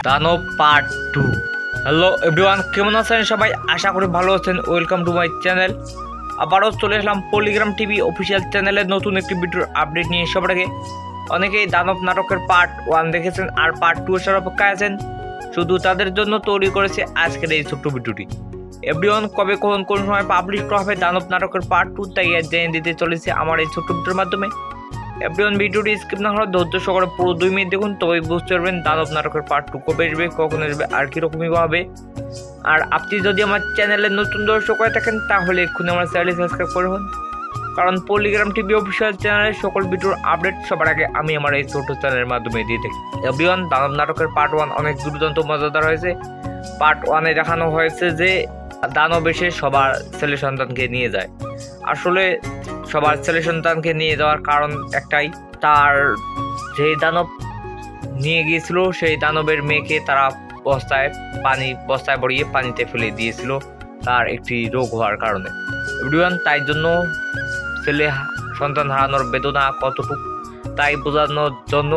দানব part 2। Hello everyone, কেমন আছেন সবাই? আশা করি ভালো আছেন। Welcome to my channel. আবারও চলে আসলাম পলিগ্রাম টিভি অফিসিয়াল চ্যানেলের নতুন একটি ভিডিওর আপডেট নিয়ে। সবার আগে অনেকেই দানব নাটকের পার্ট 1 দেখেছেন আর পার্ট 2 এর অপেক্ষায় আছেন। শুধু তাদের জন্য তৈরি করেছে আজকের এই ছোট্ট ভিডিওটি। এভরিওয়ান, কবে কখন কোন সময় পাবলিশ করা হবে দানব নাটকের পার্ট 2 তাই জেনে দিতে চলেছে আমার এই ছোট্ট ভিডিওর মাধ্যমে। এভরিওয়ান, ভিডিওটি স্কিপ না করে ধৈর্য সহকারে পুরো 2 মিনিট দেখুন, তবেই বুঝতে পারবেন দানব নাটকের পার্ট 2 কবে আসবে, কখন আসবে আর কীরকমই হবে। আর আপনি যদি আমার চ্যানেলে নতুন দর্শক হয়ে থাকেন তাহলে এক্ষুনি আমার চ্যানেল সাবস্ক্রাইব করুন, কারণ পলিগ্রাম টিভি অফিসিয়াল চ্যানেলের সকল ভিডিওর আপডেট সবার আগে আমি আমার এই ছোট চ্যানেলের মাধ্যমে দিয়ে থাকি। এভরিওয়ান, দানব নাটকের পার্ট 1 অনেক দুর্দান্ত মজাদার হয়েছে। পার্ট 1-এ দেখানো হয়েছে যে দানব এসে সবার ছেলে সন্তানকে নিয়ে যায়। আসলে সবার ছেলে সন্তানকে নিয়ে যাওয়ার কারণ একটাই, তার যেই দানব নিয়ে গিয়েছিল সেই দানবের মেয়েকে তারা বস্তায় ভরিয়ে পানিতে ফেলে দিয়েছিল তার একটি রোগ হওয়ার কারণে। এভরিওয়ান, তাই জন্য ছেলে সন্তান হারানোর বেদনা কতটুকু তাই বোঝানোর জন্য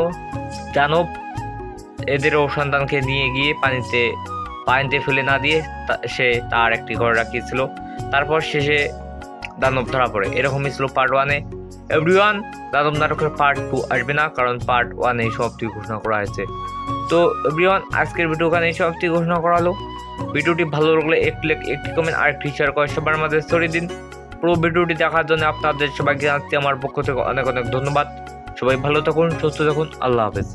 দানব এদেরও সন্তানকে নিয়ে গিয়ে পানিতে ফেলে না দিয়ে সে তার একটি ঘরে রাখিয়েছিল। তারপর শেষে দানব ধরা পড়ে। এরকমই ছিল পার্ট 1-এ। এভরিওয়ান, দানব নাটকের পার্ট 2 আসবে না, কারণ পার্ট 1-এ সমাপ্তি ঘোষণা করা হয়েছে। তো এভরিওয়ান, আজকের ভিডিও এখানেই সমাপ্তি ঘোষণা করা হলো। ভিডিওটি ভালো লাগলে একটি লাইক, একটি কমেন্ট আর একটি শেয়ার করে সবার মাঝে ছড়িয়ে দিন। পুরো ভিডিওটি দেখার জন্য আপনাদের সবাইকে জানাচ্ছি আমার পক্ষ থেকে অনেক অনেক ধন্যবাদ। সবাই ভালো থাকুন, সুস্থ থাকুন। আল্লাহ হাফেজ।